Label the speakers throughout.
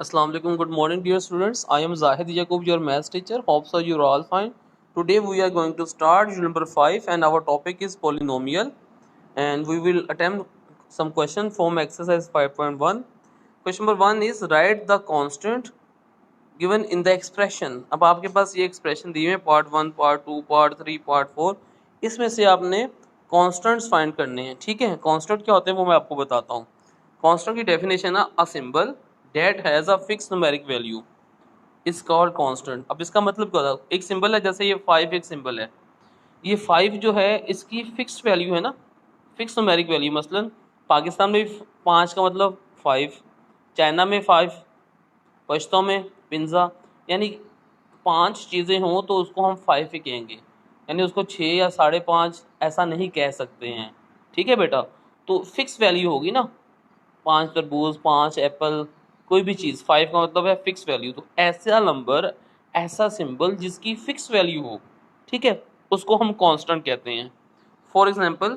Speaker 1: Assalamu alaikum. Good morning, dear students. I am Zahid Yaqub, your maths teacher. Hope so you are all fine. Today we are going to start unit number 5 and our topic is polynomial, and we will attempt some question from exercise 5.1. Question number 1 is write the constant given in the expression. अब आपके पास ये expression दी हुई है part 1, part 2, part 3, part 4. इसमें से आपने constants find करने हैं. ठीक है, कॉन्स्टेंट क्या होते हैं वो मैं आपको बताता हूँ. कॉन्स्टेंट की डेफिनेशन है a symbol that has a fix numeric value is called constant. अब इसका मतलब क्या होता है, एक सिंबल है जैसे ये 5 एक सिंबल है, ये 5 जो है इसकी फिक्स वैल्यू है ना, फिक्स न्यूमेरिक वैल्यू. मसलन पाकिस्तान में 5 का मतलब 5, चाइना में 5, पश्तो में पिंज़ा, यानी 5 चीज़ें हों तो उसको हम 5 ही कहेंगे, यानी उसको 6 या 5.5 ऐसा नहीं कह सकते हैं. ठीक है बेटा, तो फिक्स वैल्यू होगी ना, 5 तरबूज, 5 एप्पल, कोई भी चीज़. 5 का मतलब है फिक्स वैल्यू. तो ऐसा नंबर, ऐसा सिंबल जिसकी फिक्स वैल्यू हो, ठीक है, उसको हम कांस्टेंट कहते हैं. फॉर एग्जांपल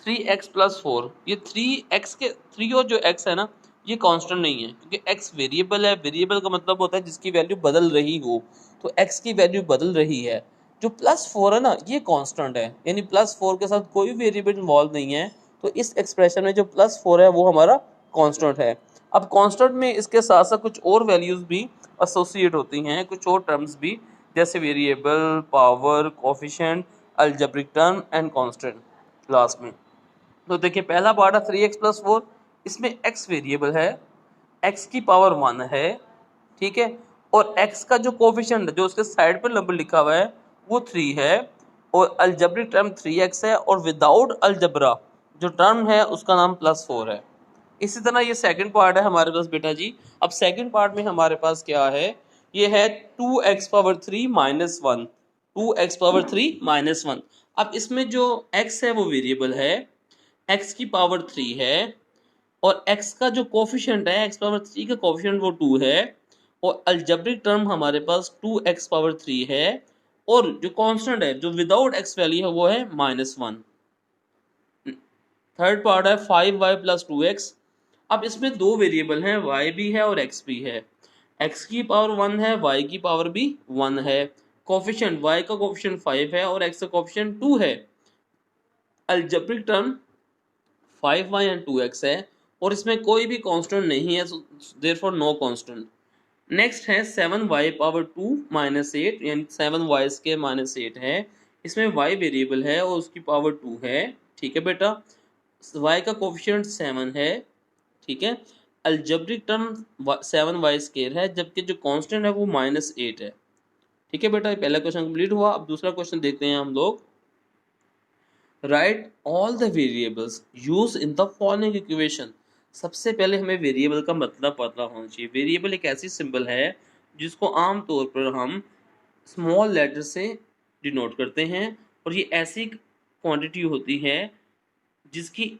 Speaker 1: 3x+4, ये 3x के 3 और जो x है ना, ये कांस्टेंट नहीं है क्योंकि x वेरिएबल है. वेरिएबल का मतलब होता है जिसकी वैल्यू बदल रही हो, तो x की वैल्यू बदल रही है. जो +4 है ना, ये कांस्टेंट है, यानी +4 के साथ कोई वेरिएबल इन्वॉल्व नहीं है. तो इस एक्सप्रेशन में जो +4 है वो हमारा कांस्टेंट है. अब कांस्टेंट में इसके साथ साथ कुछ और वैल्यूज भी एसोसिएट होती हैं, कुछ और टर्म्स भी, जैसे variable, power, coefficient, algebraic term and constant last में. तो देखिए पहला पार्ट है 3x+4, इसमें x वेरिएबल है, x की पावर 1 है. ठीक है, और x का जो कोफिशिएंट जो उसके साइड पर नंबर लिखा हुआ है वो 3 है, और अलजेब्रिक टर्म 3x है, और विदाउट अलजबरा जो टर्म है उसका नाम +4 है. इसी तरह ये सेकंड पार्ट है हमारे पास बेटा जी. अब सेकंड पार्ट में हमारे पास क्या है, ये है 2x⁻3 - 1, 2x⁻3 - 1. अब इसमें जो x है वो वेरिएबल है, x की पावर 3 है, और x का जो कोफिशिएंट है, x⁻3 का कोफिशिएंट वो 2 है, और अलजेब्रिक टर्म हमारे पास 2x⁻3 है, और जो कांस्टेंट है जो विदाउट x वैल्यू है वो है -1. थर्ड पार्ट है 5y+2x. अब इसमें दो वेरिएबल हैं, y भी है और x भी है. x की पावर 1 है, y की पावर भी 1 है. कोफिशिएंट y का कोफिशिएंट 5 है और x का कोफिशिएंट 2 है. Algebraic term 5y and 2x है, और इसमें कोई भी कांस्टेंट नहीं है, देयरफॉर नो कांस्टेंट. नेक्स्ट है 7y⁻2 - 8, यानी 7y² - 8 है. इसमें y वेरिएबल है और उसकी पावर 2 है. ठीक है बेटा, y का कोफिशिएंट 7 है. ठीक है, अलजेब्रिक टर्म 7y² है, जबकि जो कांस्टेंट है वो -8 है. ठीक है बेटा, ये पहला क्वेश्चन कंप्लीट हुआ. अब दूसरा क्वेश्चन देखते हैं हम लोग. Right all the variables use in the following equation. सबसे पहले हमें वेरिएबल का मतलब पता होना चाहिए. वेरिएबल एक ऐसी सिंबल है जिसको आमतौर पर हम स्मॉल लेटर से डिनोट करते हैं, और ये ऐसी क्वांटिटी होती है जिसकी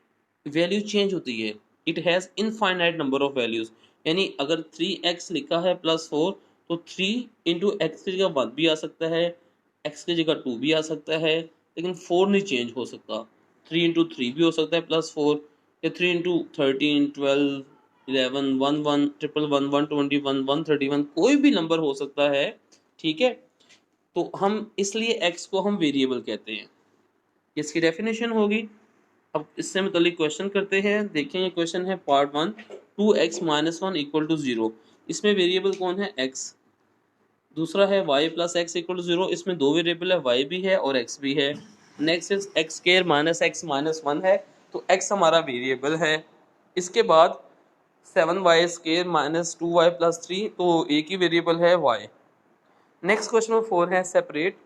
Speaker 1: वैल्यू चेंज होती है. It has infinite number of values, यानी अगर 3x लिखा है +4, तो 3 इंटू एक्स की जगह 1 भी आ सकता है, x की जगह 2 भी आ सकता है, लेकिन 4 नहीं चेंज हो सकता. 3 इंटू 3 भी हो सकता है +4, या 3 इंटू 13, 12, 11, 11, 111, 121, 131, कोई भी नंबर हो सकता है. ठीक है, तो हम इसलिए x को हम वेरिएबल कहते हैं. इसकी डेफिनेशन होगी. अब इससे मतलब क्वेश्चन करते हैं. देखें ये क्वेश्चन है पार्ट 1, 2x - 1 = 0. इसमें वेरिएबल कौन है, x. दूसरा है y + x = 0. इसमें दो वेरिएबल है, y भी है और x भी है. नेक्स्ट इज x² - x - 1 है, तो x हमारा वेरिएबल है. इसके बाद 7y² - 2y + 3, तो एक ही वेरिएबल है, y. नेक्स्ट क्वेश्चन नंबर 4 है separate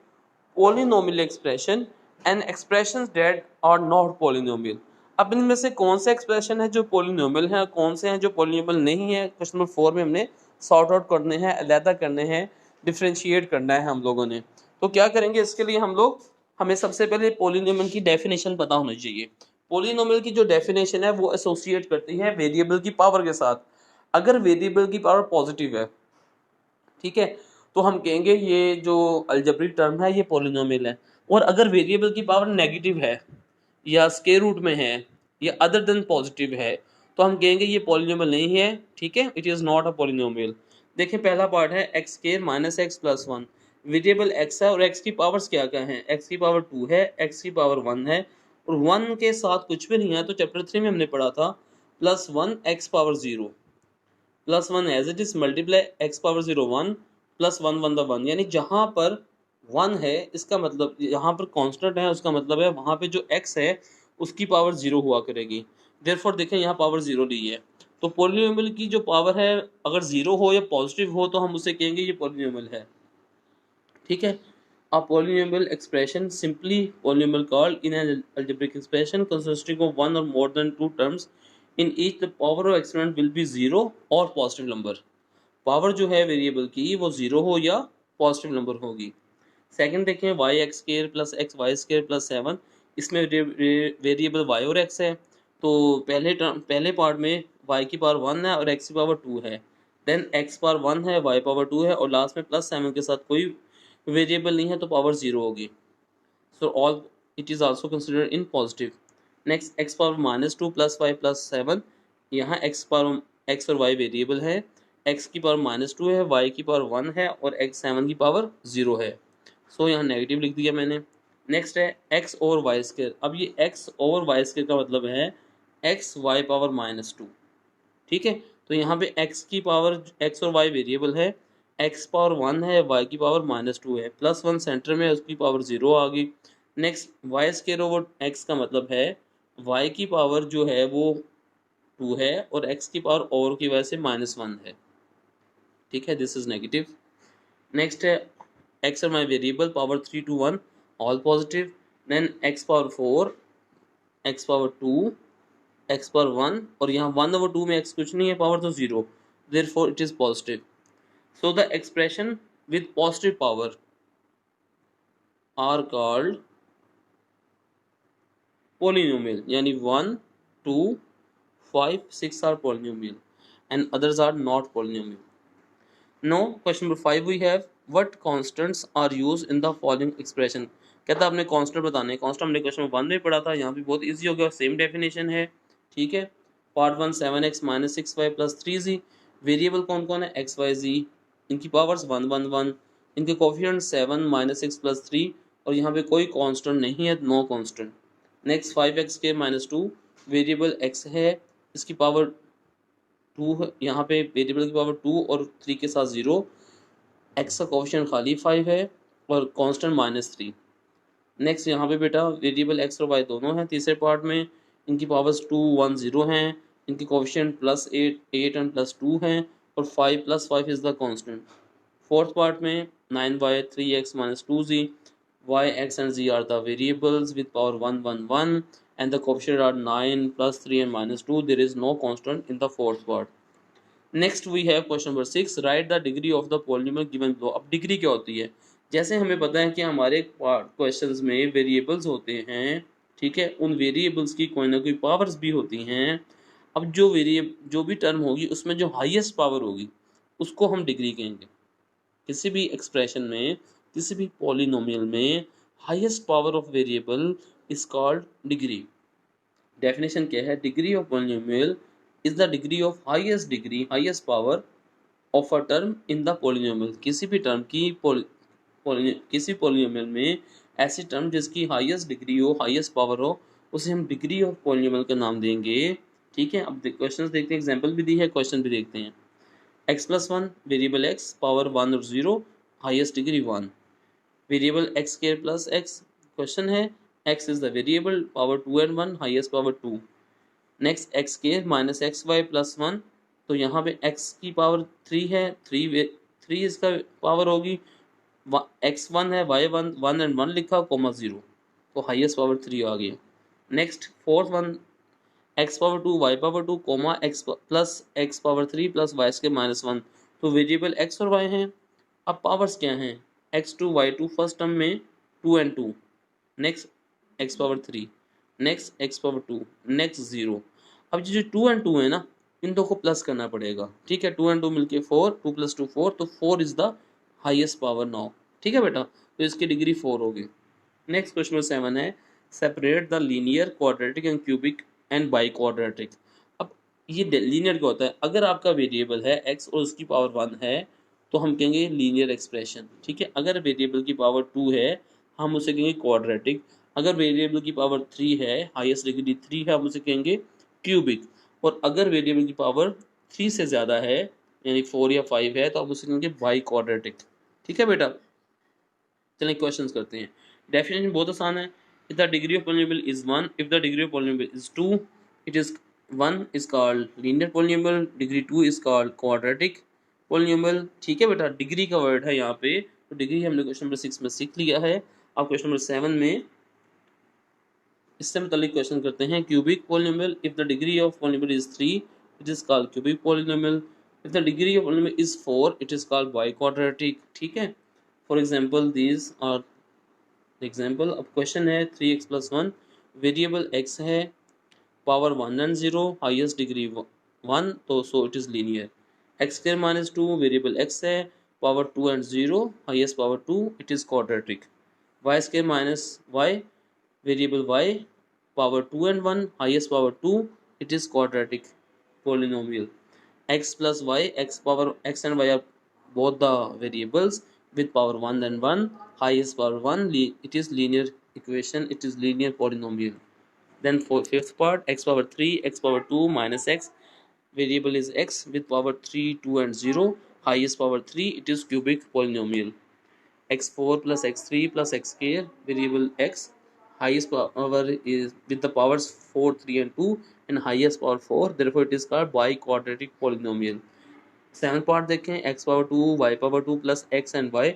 Speaker 1: polynomial expression and expressions that are not polynomial. अब इनमें से कौन सा एक्सप्रेशन है जो पोलिनोमियल है, कौन से हैं जो पोलिनोमियल नहीं है, क्वेश्चन नंबर 4 में हमने सॉर्ट आउट करने हैं, अलहदा करने हैं, डिफ्रेंशिएट करना है हम लोगों ने. तो क्या करेंगे इसके लिए हम लोग, हमें सबसे पहले पोलिनोमियल की डेफिनेशन पता होनी चाहिए. पोलिनोमियल की जो डेफिनेशन है वो एसोसिएट करती है वेरिएबल की पावर के साथ. अगर वेरिएबल की पावर पॉजिटिव है, ठीक है, तो हम कहेंगे ये जो अलजेब्रिक टर्म है ये पोलिनोमियल है. और अगर वेरिएबल की पावर नेगेटिव है, या स्क्वायर रूट में है, या अदर देन पॉजिटिव है, तो हम कहेंगे ये पॉलिनोमियल नहीं है, ठीक है, it is not a polynomial. देखिए पहला पार्ट है x square minus x plus one, variable x है और एक्स की पावर्स क्या क्या हैं, एक्स की पावर 2 है, एक्स की पावर 1 है और 1 के साथ कुछ भी नहीं है, तो चैप्टर 3 में हमने पढ़ा था plus 1 X power 0 plus 1 as it is multiply X power 0 1 plus 1 1 the 1, यानी जहां पर 1 है इसका मतलब यहाँ पर कांस्टेंट है, उसका मतलब है वहां पे जो x है उसकी पावर 0 हुआ करेगी। देयरफॉर देखें यहाँ पावर 0 ली है, तो पॉलिनोमियल की जो पावर है अगर 0 हो या पॉजिटिव हो तो हम उसे कहेंगे ये पॉलिनोमियल है, ठीक है। A polynomial expression simply polynomial called in an algebraic expression consisting of one or more than two terms in each the power of exponent will be 0 और positive number। पावर जो है वेरिएबल की वो 0 हो या पॉजिटिव नंबर होगी। Second देखें Y X square plus X Y square plus 7, इसमें वेरिएबल वाई और एक्स है, तो पहले पार्ट में वाई की पावर 1 है और एक्स की पावर 2 है, देन एक्स पावर 1 है वाई पावर 2 है और लास्ट में प्लस 7 के साथ कोई वेरिएबल नहीं है तो पावर 0 होगी। So all it is also considered in positive. Next X power minus 2 plus Y plus 7, यहाँ एक्स और वाई वेरिएबल है, एक्स की पावर माइनस 2 है, वाई की पावर 1 है और एक्स 7 की पावर 0 है, सो यहाँ नेगेटिव लिख दिया मैंने। नेक्स्ट है एक्स ओवर वाई स्क्वायर, अब ये एक्स ओवर वाई स्क्वायर का मतलब है एक्स वाई पावर माइनस 2, ठीक है। तो यहाँ पे एक्स की पावर एक्स और वाई वेरिएबल है, एक्स पावर 1 है, वाई की पावर माइनस 2 है, प्लस 1 सेंटर में उसकी पावर 0 आ गई। Next Y square over X का मतलब है वाई की पावर जो है वो 2 है और एक्स की पावर ओवर की वजह से माइनस 1 है, ठीक है, दिस इज नेगेटिव। नेक्स्ट है एक्स और Y variable power 3 to 1 all positive, then X power 4, X power 2, X power 1 और यहाँ 1/2 में एक्स कुछ नहीं है, पावर तो 0, therefore it is positive. So the expression with positive power are called polynomial, यानी 1 2 5 6 are polynomial and others are not polynomial. Now question number 5 we have what constants are used in the following expression। कहता है आपने constant बताने हैं, constant हमने question number 1 में पढ़ा था, यहाँ भी बहुत इजी हो गया, सेम डेफिनेशन है, ठीक है। Part 1 7x minus 6y plus 3z, variable कौन कौन है एक्स वाई जी, इनकी पावर्स 1 1 1, इनके कोफिशिएंट 7 माइनस 6 प्लस 3 और यहाँ पे कोई कांस्टेंट नहीं है, नो कांस्टेंट। नेक्स्ट 5x के माइनस 2, वेरिएबल x है, इसकी पावर 2 है, यहाँ पे वेरिएबल की पावर 2 और 3 के साथ 0, x का कोफिशिएंट खाली 5 है और कांस्टेंट माइनस 3। नेक्स्ट यहाँ पे बेटा वेरिएबल x और y दोनों हैं, तीसरे पार्ट में इनकी पावर्स 2 1 0 हैं, इनके कोफिशिएंट प्लस 8 8 एंड प्लस 2 हैं और 5 plus 5 is the constant. Fourth part में 9y 3x minus 2z, y x and z are the variables with power 1 1 1 and the coefficient are 9 plus 3 and minus 2, there is no constant in the fourth part। Next we have question number 6, write the degree of the polynomial given below. अब degree क्या होती है, जैसे हमें पता है कि हमारे क्वेश्चंस में वेरिएबल्स होते हैं, ठीक है, उन वेरिएबल्स की कोई ना कोई पावर्स भी होती हैं। अब जो भी टर्म होगी उसमें जो हाईएस्ट पावर होगी उसको हम डिग्री कहेंगे। किसी भी एक्सप्रेशन में, किसी भी पॉलिनोमियल में highest power of variable is called degree. Definition क्या है, degree of polynomial is the degree of highest power of a term in the polynomial. किसी भी टर्म की किसी पॉलिनोमियल में ऐसी टर्म जिसकी हाईएस्ट डिग्री हो, हाईएस्ट पावर हो, उसे हम डिग्री ऑफ पॉलिनोमियल का नाम देंगे, ठीक है। अब क्वेश्चन देखते हैं, एग्जाम्पल भी दी है, क्वेश्चन भी देखते हैं। x plus 1, variable x power 1 और 0, highest degree 1, variable x square plus x, question है x is the variable, power 2 and 1, highest power 2। Next X square minus X Y plus 1, तो यहाँ पे x की पावर 3 है, 3 इसका पावर होगी, x1 है, y1 1 एंड 1 लिखा, कोमा 0, तो हाईएस्ट पावर 3 आ गया। Next fourth one x power 2 y power 2 comma x plus x power 3 plus y के माइनस 1, तो वेरिएबल x और y हैं। अब पावर्स क्या हैं, x2 y2 फर्स्ट टर्म में 2 and 2, next x power 3, next x power 2, next 0। अब जो 2 एंड 2 है ना, इन दो को प्लस करना पड़ेगा, ठीक है, 2 एंड 2 मिलके 4, 2 प्लस 2 4, तो 4 is the highest power now, ठीक है बेटा, तो इसकी डिग्री 4 होगी। नेक्स्ट क्वेश्चन नंबर 7 है separate the linear quadratic and cubic and by quadratic. अब ये लीनियर क्या होता है, अगर आपका वेरिएबल है x और उसकी पावर 1 है तो हम कहेंगे लीनियर एक्सप्रेशन, ठीक है। अगर वेरिएबल की पावर 2 है हम उसे कहेंगे क्वाड्रेटिक। अगर वेरिएबल की पावर 3 है, हाईएस्ट डिग्री 3 है, हम उसे कहेंगे क्यूबिक। और अगर वेरिएबल की पावर 3 से ज़्यादा है यानी 4 या 5 है तो हम उसे कहेंगे बाई क्वाड्रेटिक, ठीक है बेटा। चलिए क्वेश्चंस करते हैं। डेफिनेशन बहुत आसान है। If the degree of polynomial is 1, if the degree of polynomial is 2, it is 1 is called linear polynomial, degree 2 is called quadratic polynomial, ठीक है बेटा। डिग्री का वर्ड है यहाँ पे, तो डिग्री हमने क्वेश्चन नंबर 6 में सीख लिया है। अब क्वेश्चन नंबर 7 में इससे मुतालिक क्वेश्चन करते हैं। Cubic polynomial, if the degree of polynomial is 3, it is called cubic polynomial. If the degree of polynomial is 4, it is called biquadratic, ठीक है। For example these are example. अब question है 3x plus 1, variable x है, power 1 and 0, highest degree 1, तो so it is linear. X square minus 2, variable x है, power 2 and 0, highest power 2, it is quadratic. Y square minus Y, variable y, power 2 and 1, highest power 2, it is quadratic polynomial. X plus y, x power x and y are both the variables with power 1 and 1, highest power 1, it is linear equation, it is linear polynomial. Then for fifth part, x power 3, x power 2 minus x, variable is x with power 3, 2 and 0, highest power 3, it is cubic polynomial. x4 plus x3 plus x square, variable x, highest power is with the powers 4, 3 and 2 and highest power 4, therefore it is called biquadratic polynomial. Seven part देखें, x power 2, y power 2 plus x and y,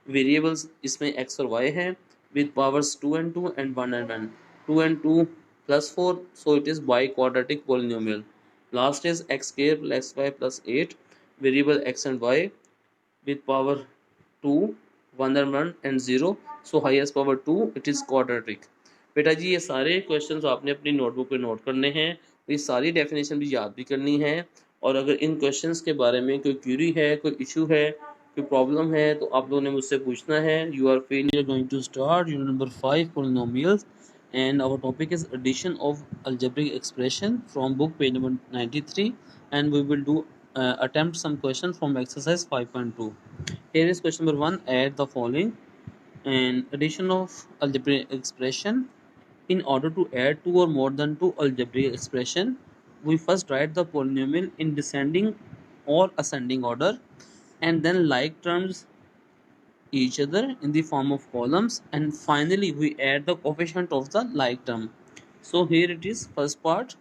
Speaker 1: variables इसमें x और y हैं with powers 2 and 2 and 1 and 1, 2 and 2 plus 4, so it is biquadratic polynomial. Last is x square plus y plus 8, variable x and y with power 2, 1 and 1 and 0, so highest power 2, it is quadratic. बेटा जी ये सारे questions आपने अपनी notebook पे note करने हैं, ये सारी डेफिनेशन भी याद भी करनी है। और अगर इन क्वेश्चंस के बारे में कोई क्यूरी है, कोई इशू है, कोई प्रॉब्लम है तो आप लोगों ने मुझसे पूछना है। You are failure going to start unit number 5 polynomials and our topic is addition of algebraic expression from book page number 93, and we will do attempt some questions from exercise 5.2. Here is question number 1. Add the following. And addition of algebraic expression. In order to add two or more than two algebraic expression, we first write the polynomial in descending or ascending order, and then like terms each other in the form of columns, and finally we add the coefficient of the like term. So here it is, first part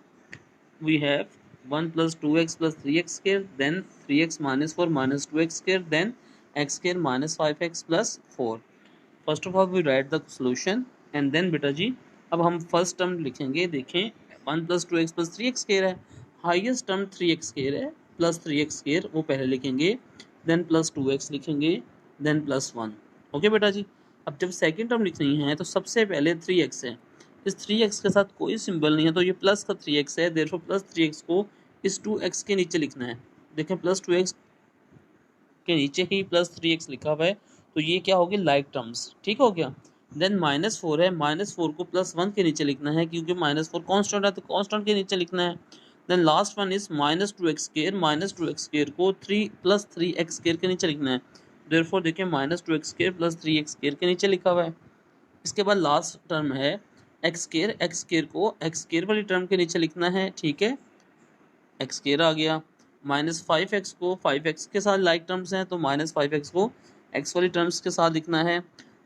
Speaker 1: we have 1 plus 2x plus 3x square, then 3x minus 4 minus 2x square, then x square minus 5x plus 4. First of all we write the solution and then बेटा जी अब हम first term लिखेंगे। देखें 1 plus 2x plus 3x square है, highest term 3x square है, plus 3x square वो पहले लिखेंगे, देन प्लस 2x लिखेंगे, देन प्लस 1। ओके बेटा जी। अब जब सेकेंड टर्म लिखनी है तो सबसे पहले 3x है, इस 3x के साथ कोई सिंबल नहीं है तो ये प्लस का 3x है, देयरफॉर प्लस 3x को इस 2x के नीचे लिखना है। देखें प्लस 2x के नीचे ही प्लस 3x लिखा हुआ है तो ये क्या होगी, लाइक टर्म्स, ठीक हो गया। देन माइनस 4 है, माइनस 4 को प्लस 1 के नीचे लिखना है क्योंकि माइनस 4 कॉन्स्टेंट है तो कॉन्स्टेंट के नीचे लिखना है। Then last one is minus 2x square, minus 2x square को 3 प्लस 3x स्क्वायर के नीचे लिखना है, देयरफॉर देखिए minus 2x square plus 3x square के नीचे लिखा हुआ है। इसके बाद लास्ट टर्म है एक्स स्क्वायर, एक्स स्क्वायर को एक्स स्क्वायर वाली टर्म के नीचे लिखना है, ठीक है, एक्स स्क्वायर आ गया। माइनस 5x को 5x के साथ लाइक टर्म्स हैं तो माइनस 5x को x वाली टर्म्स के साथ लिखना है।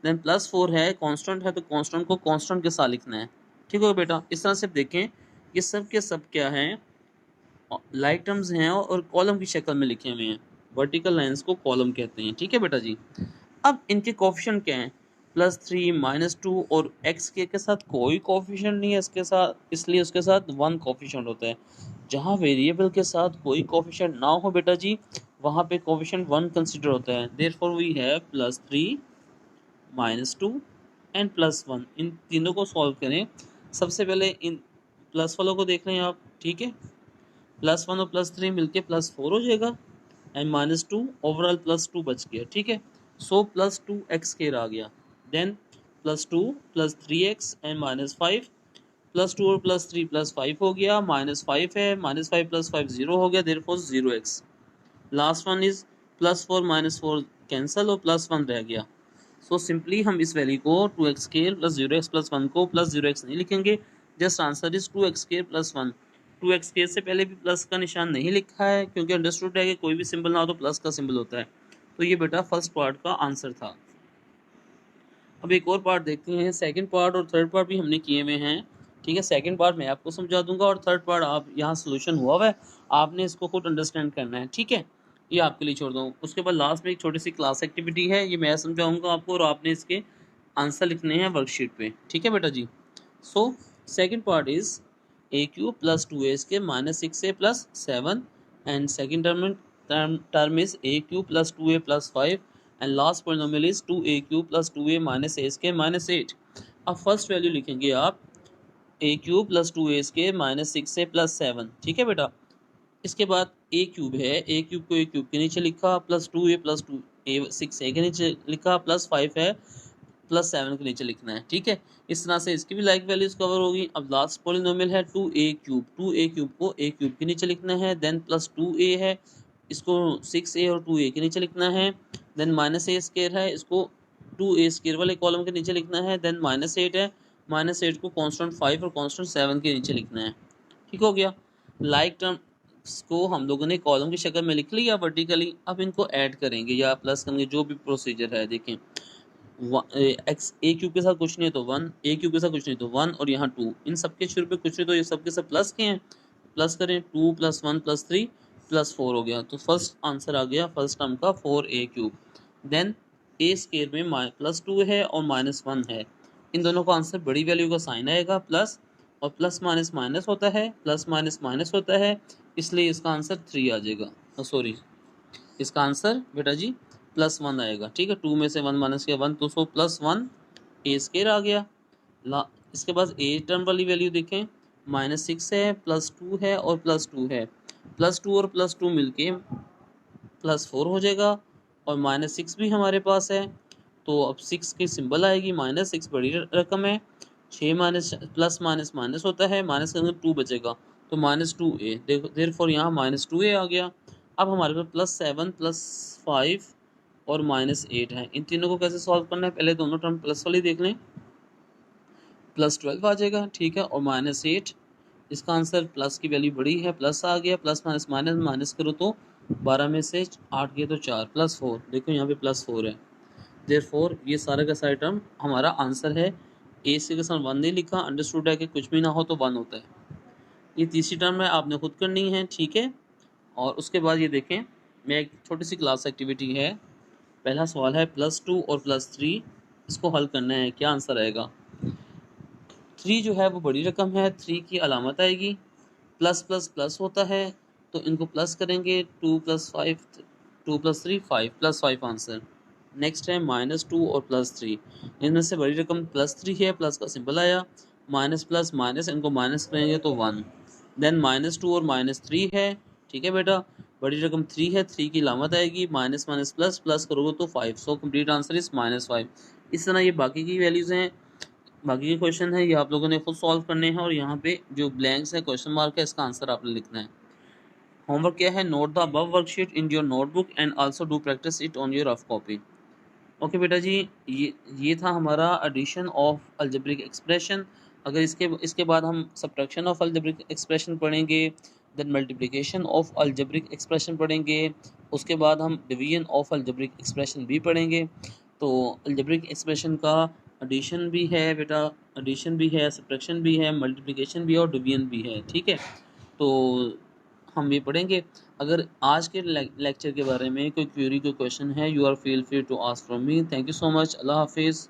Speaker 1: देन प्लस 4 है, कांस्टेंट है तो कांस्टेंट को कांस्टेंट के साथ लिखना है, ठीक हो बेटा। इस तरह से देखें ये सब के सब क्या हैं, लाइक टर्म्स हैं और कॉलम की शक्ल में लिखे हुए हैं, वर्टिकल लाइंस को कॉलम कहते हैं, ठीक है बेटा जी। अब इनके कोफिशिएंट क्या हैं, +3 -2 और x के साथ कोई कोफिशिएंट नहीं है इसके साथ, इसलिए उसके साथ 1 कोफिशिएंट होता है। जहाँ वेरिएबल के साथ कोई कोफिशिएंट ना हो बेटा जी वहाँ पे कोफिशिएंट 1 कंसिडर होता है। Therefore we have +3 -2 and +1। इन तीनों को सॉल्व करें। सबसे पहले इन प्लस वालों को देख रहे हैं आप, ठीक है, +1 और +3 मिलके +4 हो जाएगा एंड -2 ओवरऑल +2 बच गया, ठीक है। सो +2x स्क्वायर आ गया, देन +2 +3x एंड -5 +2 और +3 +5 हो गया, -5 है, -5 + 5 0 हो गया, therefore 0x। Last one is +4 -4 cancel और +1 रह गया। सो सिंपली हम इस वैल्यू को 2x² + 0x + 1 को +0x नहीं लिखेंगे, just answer is 2x² + 1। 2x² से पहले भी प्लस का निशान नहीं लिखा है क्योंकि अंडरस्टूड है कि कोई भी सिंबल ना हो तो प्लस का सिंबल होता है। तो ये बेटा फर्स्ट पार्ट का आंसर था। अब एक और पार्ट देखते हैं। सेकंड पार्ट और थर्ड पार्ट भी हमने किए हुए हैं, ठीक है। सेकंड पार्ट मैं आपको समझा दूंगा और थर्ड पार्ट आप यहाँ सोल्यूशन हुआ हुआ है, आपने इसको खुद अंडरस्टैंड करना है, ठीक है। ये आपके लिए छोड़ दूँ। उसके बाद लास्ट में एक छोटी सी क्लास एक्टिविटी है, ये मैं समझाऊंगा आपको और आपने इसके आंसर लिखने हैं वर्कशीट पे, ठीक है बेटा जी। So second part is a³ + 2a² - 6a + 7 and second term is a³ + 2a + 5 and last polynomial is 2a³ + 2a - a² - 8। अब फर्स्ट वैल्यू लिखेंगे आप a³ + 2a² - 6a + 7, ठीक है बेटा। इसके बाद a³ है, a³ को a³ के नीचे लिखा, +2a + 2a 6a के नीचे लिखा, +5 है, +7 के नीचे लिखना है, ठीक है। इस तरह से इसकी भी लाइक वैल्यूज कवर होगी। अब लास्ट पॉलिनोमियल है 2a³ 2a³ को a³ के नीचे लिखना है, देन +2a है, इसको 6a और 2a के नीचे लिखना है, देन -a² है, इसको 2a² वाले कॉलम के नीचे लिखना है, देन -8 है, -8 को कांस्टेंट 5 और कांस्टेंट 7 के नीचे लिखना है, ठीक हो गया। लाइक टर्म्स को हम लोगों ने कॉलम की शक्ल में लिख लिया वर्टिकली। अब इनको ऐड करेंगे या प्लस करेंगे, जो भी प्रोसीजर है। देखें एक्स a³ के साथ कुछ नहीं है तो 1, a³ के साथ कुछ नहीं तो 1 और यहाँ 2, इन सबके शुरू पे कुछ नहीं तो ये सबके सब प्लस के हैं, प्लस करें 2 + 1 + 3 + 4 हो गया। तो फर्स्ट आंसर आ गया फर्स्ट टर्म का 4a³। देन a² में +2 है और -1 है, इन दोनों का आंसर बड़ी वैल्यू का साइन आएगा प्लस, और प्लस माइनस माइनस होता है, प्लस माइनस माइनस होता है, इसलिए इसका आंसर 3 आ जाएगा। सॉरी, इसका आंसर बेटा जी +1 आएगा, ठीक है। 2 में से 1 माइनस किया 1, तो सो +1 a² आ गया। इसके बाद a टर्म वाली वैल्यू देखें, -6 है, +2 है और +2 है, +2 और +2 मिलके +4 हो जाएगा, और -6 भी हमारे पास है, तो अब 6 की सिंबल आएगी, -6 बड़ी रकम है, 6 माइनस प्लस माइनस माइनस होता है, माइनस के अंदर 2 बचेगा, तो -2a, देखो देयरफॉर यहाँ -2a आ गया। अब हमारे पास +7 +5 और -8 है, इन तीनों को कैसे सॉल्व करना है, पहले दोनों टर्म प्लस वाली देख लें, +12 आ जाएगा, ठीक है, और -8, इसका आंसर प्लस की वैल्यू बड़ी है, प्लस आ गया, प्लस माइनस माइनस माइनस करो तो 12 में से 8 गए तो 4, +4, देखो यहाँ पे +4 है, देयरफॉर ये सारा का सारा टर्म हमारा आंसर है। ए से के साथ 1 नहीं लिखा, अंडरस्टूड है कि कुछ भी ना हो तो 1 होता है। ये तीसरी टर्म है, आपने खुद करनी है, ठीक है। और उसके बाद ये देखें, मैं एक छोटी सी क्लास एक्टिविटी है, पहला सवाल है +2 और +3, इसको हल करना है, क्या आंसर आएगा। 3 जो है वो बड़ी रकम है, 3 की अलामत आएगी, प्लस प्लस प्लस होता है, तो इनको प्लस करेंगे, 2 + 5 2 + 3 5 +5 आंसर। नेक्स्ट है -2 और +3, इनमें से बड़ी रकम +3 है, प्लस का सिंबल आया, माइनस प्लस माइनस, इनको माइनस करेंगे तो 1, देन -2 और -3 है, ठीक है बेटा, बड़ी रकम 3 है, 3 की अलामत आएगी, माइनस माइनस प्लस, प्लस करोगे तो 5, सो कंप्लीट आंसर इज -5। इस तरह ये बाकी की वैल्यूज़ हैं, बाकी के क्वेश्चन है ये आप लोगों ने खुद सॉल्व करने हैं, और यहाँ पे जो ब्लैंक्स है, क्वेश्चन मार्क है, इसका आंसर आपने लिखना है। होमवर्क क्या है, note the above worksheet in your notebook and also do practice it on your rough copy. Okay बेटा जी, ये था हमारा एडिशन ऑफ अलजेब्रिक एक्सप्रेशन। अगर इसके बाद हम सब्ट्रैक्शन ऑफ अलजेब्रिक एक्सप्रेशन पढ़ेंगे, then multiplication of algebraic expression पढ़ेंगे, उसके बाद हम डिवीजन ऑफ अलजेब्रिक एक्सप्रेशन भी पढ़ेंगे। तो अलजेब्रिक एक्सप्रेशन का एडिशन भी है बेटा, एडिशन भी है, सब्ट्रैक्शन भी है, मल्टीप्लिकेशन भी है और डिवीजन भी है, ठीक है। तो हम ये पढ़ेंगे। अगर आज के लेक्चर के बारे में कोई क्वेरी, कोई क्वेश्चन है, you are feel free to ask from me. Thank you so much, अल्लाह हाफिज़।